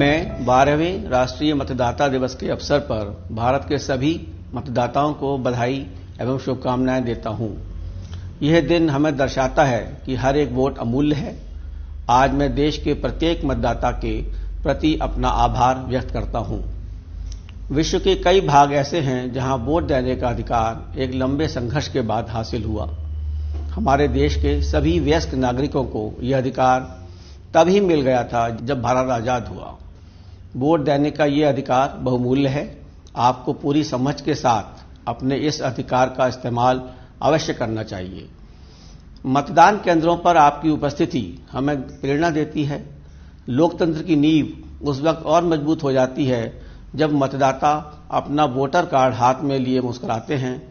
मैं 12वें राष्ट्रीय मतदाता दिवस के अवसर पर भारत के सभी मतदाताओं को बधाई एवं शुभकामनाएं देता हूं। यह दिन हमें दर्शाता है कि हर एक वोट अमूल्य है। आज मैं देश के प्रत्येक मतदाता के प्रति अपना आभार व्यक्त करता हूं। विश्व के कई भाग ऐसे हैं जहां वोट देने का अधिकार एक लंबे संघर्ष के बाद हासिल हुआ। हमारे देश के सभी वयस्क नागरिकों को यह अधिकार तभी मिल गया था जब भारत आजाद हुआ। वोट देने का यह अधिकार बहुमूल्य है। आपको पूरी समझ के साथ अपने इस अधिकार का इस्तेमाल अवश्य करना चाहिए। मतदान केंद्रों पर आपकी उपस्थिति हमें प्रेरणा देती है। लोकतंत्र की नींव उस वक्त और मजबूत हो जाती है जब मतदाता अपना वोटर कार्ड हाथ में लिए मुस्कुराते हैं,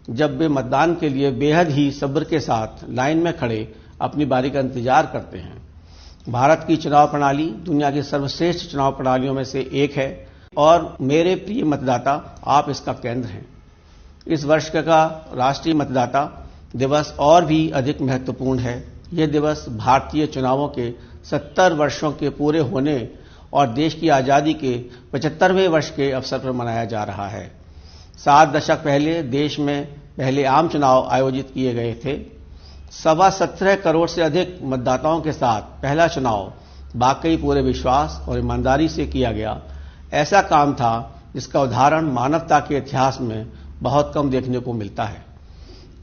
जब वे मतदान के लिए बेहद ही सब्र के साथ लाइन में खड़े अपनी बारी का इंतजार करते हैं। भारत की चुनाव प्रणाली दुनिया की सर्वश्रेष्ठ चुनाव प्रणालियों में से एक है और मेरे प्रिय मतदाता, आप इसका केंद्र हैं। इस वर्ष का राष्ट्रीय मतदाता दिवस और भी अधिक महत्वपूर्ण है। यह दिवस भारतीय चुनावों के 70 वर्षों के पूरे होने और देश की आजादी के 75वें वर्ष के अवसर पर मनाया जा रहा है। 7 दशक पहले देश में पहले आम चुनाव आयोजित किए गए थे। 17.25 करोड़ से अधिक मतदाताओं के साथ पहला चुनाव वाकई पूरे विश्वास और ईमानदारी से किया गया। ऐसा काम था जिसका उदाहरण मानवता के इतिहास में बहुत कम देखने को मिलता है।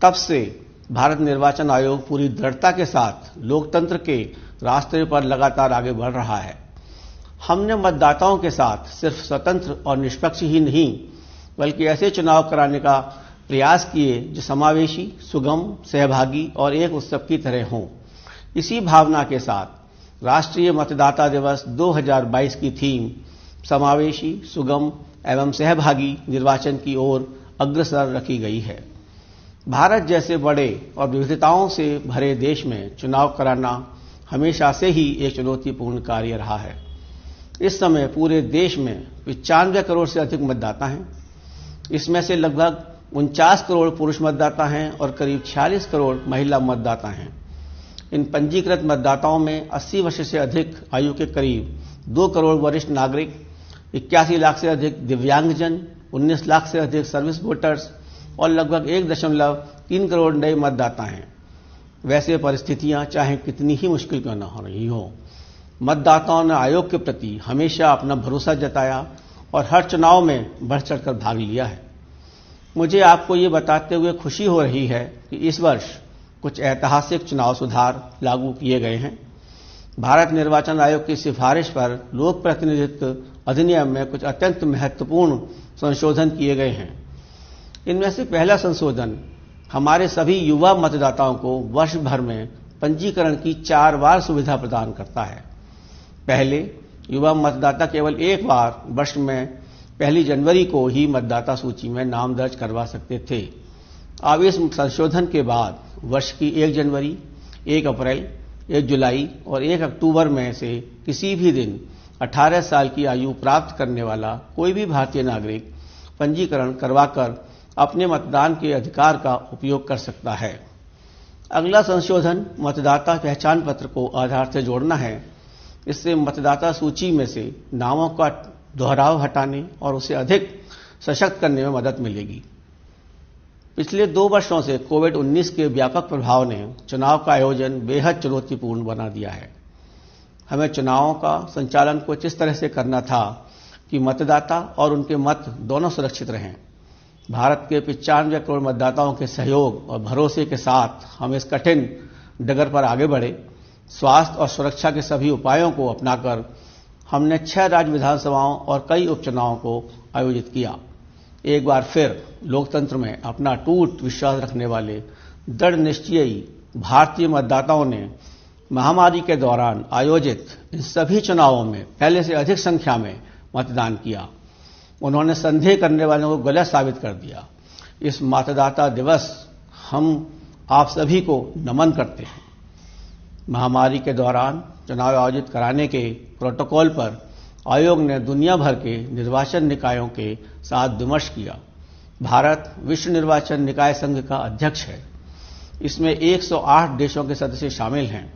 तब से भारत निर्वाचन आयोग पूरी दृढ़ता के साथ लोकतंत्र के रास्ते पर लगातार आगे बढ़ रहा है। हमने मतदाताओं के साथ सिर्फ स्वतंत्र और निष्पक्ष ही नहीं बल्कि ऐसे चुनाव कराने का प्रयास किए जो समावेशी, सुगम, सहभागी और एक उत्सव की तरह हों। इसी भावना के साथ राष्ट्रीय मतदाता दिवस 2022 की थीम समावेशी, सुगम एवं सहभागी निर्वाचन की ओर अग्रसर रखी गई है। भारत जैसे बड़े और विविधताओं से भरे देश में चुनाव कराना हमेशा से ही एक चुनौतीपूर्ण कार्य रहा है। इस समय पूरे देश में 95 करोड़ से अधिक मतदाता हैं। इसमें से लगभग 49 करोड़ पुरुष मतदाता हैं और करीब 46 करोड़ महिला मतदाता हैं। इन पंजीकृत मतदाताओं में 80 वर्ष से अधिक आयु के करीब 2 करोड़ वरिष्ठ नागरिक, 81 लाख से अधिक दिव्यांगजन, 19 लाख से अधिक सर्विस वोटर्स और लगभग 1.3 करोड़ नए मतदाता हैं। वैसे परिस्थितियां चाहे कितनी ही मुश्किल क्यों न हो रही हो, मतदाताओं ने आयोग के प्रति हमेशा अपना भरोसा जताया और हर चुनाव में बढ़ चढ़कर भाग लिया है। मुझे आपको ये बताते हुए खुशी हो रही है कि इस वर्ष कुछ ऐतिहासिक चुनाव सुधार लागू किए गए हैं। भारत निर्वाचन आयोग की सिफारिश पर लोक प्रतिनिधित्व अधिनियम में कुछ अत्यंत महत्वपूर्ण संशोधन किए गए हैं। इनमें से पहला संशोधन हमारे सभी युवा मतदाताओं को वर्ष भर में पंजीकरण की 4 बार सुविधा प्रदान करता है। पहले युवा मतदाता केवल एक बार वर्ष में 1 जनवरी को ही मतदाता सूची में नाम दर्ज करवा सकते थे। अब इस संशोधन के बाद वर्ष की 1 जनवरी, 1 अप्रैल, 1 जुलाई और 1 अक्टूबर में से किसी भी दिन 18 साल की आयु प्राप्त करने वाला कोई भी भारतीय नागरिक पंजीकरण करवाकर अपने मतदान के अधिकार का उपयोग कर सकता है। अगला संशोधन मतदाता पहचान पत्र को आधार से जोड़ना है। इससे मतदाता सूची में से नामों का दोहराव हटाने और उसे अधिक सशक्त करने में मदद मिलेगी। पिछले 2 वर्षों से कोविड-19 के व्यापक प्रभाव ने चुनाव का आयोजन बेहद चुनौतीपूर्ण बना दिया है। हमें चुनावों का संचालन कुछ इस तरह से करना था कि मतदाता और उनके मत दोनों सुरक्षित रहें। भारत के 95 करोड़ मतदाताओं के सहयोग और भरोसे के साथ हम इस कठिन डगर पर आगे बढ़े। स्वास्थ्य और सुरक्षा के सभी उपायों को अपनाकर हमने 6 राज्य विधानसभाओं और कई उपचुनावों को आयोजित किया। एक बार फिर लोकतंत्र में अपना अटूट विश्वास रखने वाले दृढ़ निश्चयी भारतीय मतदाताओं ने महामारी के दौरान आयोजित इन सभी चुनावों में पहले से अधिक संख्या में मतदान किया। उन्होंने संदेह करने वालों को गलत साबित कर दिया। इस मतदाता दिवस हम आप सभी को नमन करते हैं। महामारी के दौरान चुनाव आयोजित कराने के प्रोटोकॉल पर आयोग ने दुनिया भर के निर्वाचन निकायों के साथ विमर्श किया। भारत विश्व निर्वाचन निकाय संघ का अध्यक्ष है। इसमें 108 देशों के सदस्य शामिल हैं।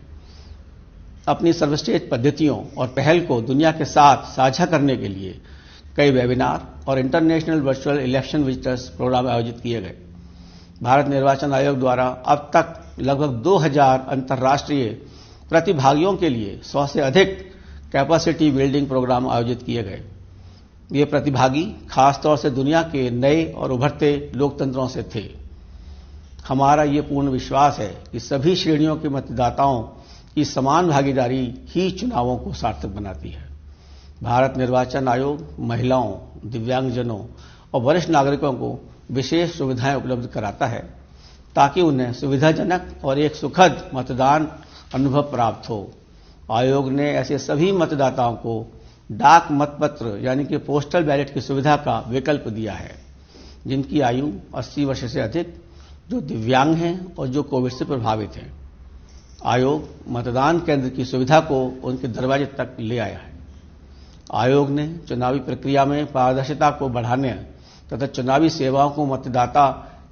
अपनी सर्वश्रेष्ठ पद्धतियों और पहल को दुनिया के साथ साझा करने के लिए कई वेबिनार और international virtual election visitors program आयोजित किए गए। भारत निर्वाचन आयोग द्वारा अब तक लगभग 2000 अंतर्राष्ट्रीय प्रतिभागियों के लिए 100 से अधिक कैपेसिटी बिल्डिंग प्रोग्राम आयोजित किए गए। ये प्रतिभागी खासतौर से दुनिया के नए और उभरते लोकतंत्रों से थे। हमारा ये पूर्ण विश्वास है कि सभी श्रेणियों के मतदाताओं की समान भागीदारी ही चुनावों को सार्थक बनाती है। भारत निर्वाचन आयोग महिलाओं, दिव्यांगजनों और वरिष्ठ नागरिकों को विशेष सुविधाएं उपलब्ध कराता है ताकि उन्हें सुविधाजनक और एक सुखद मतदान अनुभव प्राप्त हो। आयोग ने ऐसे सभी मतदाताओं को डाक मतपत्र यानी कि पोस्टल बैलेट की सुविधा का विकल्प दिया है, जिनकी आयु 80 वर्ष से अधिक, जो दिव्यांग हैं और जो कोविड से प्रभावित हैं। आयोग मतदान केंद्र की सुविधा को उनके दरवाजे तक ले आया है। आयोग ने चुनावी प्रक्रिया में पारदर्शिता को बढ़ाने तथा चुनावी सेवाओं को मतदाता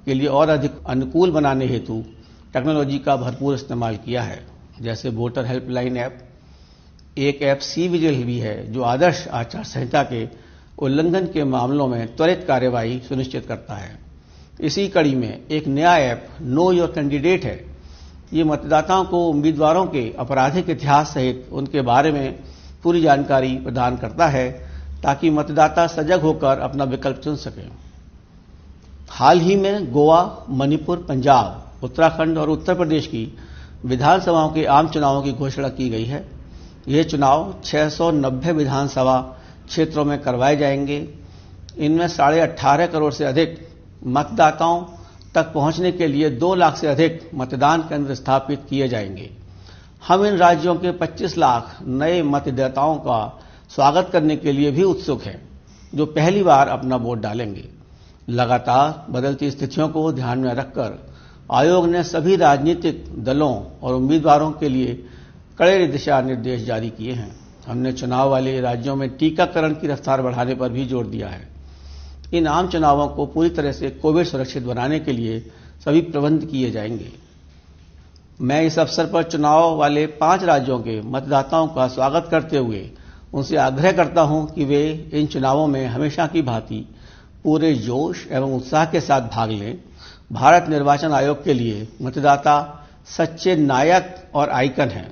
के लिए और अधिक अनुकूल बनाने हेतु टेक्नोलॉजी का भरपूर इस्तेमाल किया है, जैसे वोटर हेल्पलाइन ऐप। एक ऐप सी विजिल भी है जो आदर्श आचार संहिता के उल्लंघन के मामलों में त्वरित कार्यवाही सुनिश्चित करता है। इसी कड़ी में एक नया ऐप नो योर कैंडिडेट है। ये मतदाताओं को उम्मीदवारों के आपराधिक इतिहास सहित उनके बारे में पूरी जानकारी प्रदान करता है ताकि मतदाता सजग होकर अपना विकल्प चुन सकें। हाल ही में गोवा, मणिपुर, पंजाब, उत्तराखंड और उत्तर प्रदेश की विधानसभाओं के आम चुनावों की घोषणा की गई है। ये चुनाव 690 विधानसभा क्षेत्रों में करवाए जाएंगे। इनमें 18.5 करोड़ से अधिक मतदाताओं तक पहुंचने के लिए 2 लाख से अधिक मतदान केंद्र स्थापित किए जाएंगे। हम इन राज्यों के 25 लाख नए मतदाताओं का स्वागत करने के लिए भी उत्सुक हैं, जो पहली बार अपना वोट डालेंगे। लगातार बदलती स्थितियों को ध्यान में रखकर आयोग ने सभी राजनीतिक दलों और उम्मीदवारों के लिए कड़े दिशा निर्देश जारी किए हैं। हमने चुनाव वाले राज्यों में टीकाकरण की रफ्तार बढ़ाने पर भी जोर दिया है। इन आम चुनावों को पूरी तरह से कोविड सुरक्षित बनाने के लिए सभी प्रबंध किए जाएंगे। मैं इस अवसर पर चुनाव वाले 5 राज्यों के मतदाताओं का स्वागत करते हुए उनसे आग्रह करता हूं कि वे इन चुनावों में हमेशा की भांति पूरे जोश एवं उत्साह के साथ भाग लें। भारत निर्वाचन आयोग के लिए मतदाता सच्चे नायक और आइकन हैं।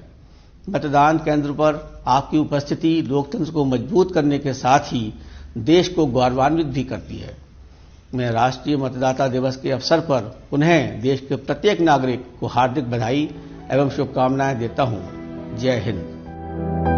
मतदान केंद्र पर आपकी उपस्थिति लोकतंत्र को मजबूत करने के साथ ही देश को गौरवान्वित भी करती है। मैं राष्ट्रीय मतदाता दिवस के अवसर पर पुनः देश के प्रत्येक नागरिक को हार्दिक बधाई एवं शुभकामनाएं देता हूं। जय हिंद।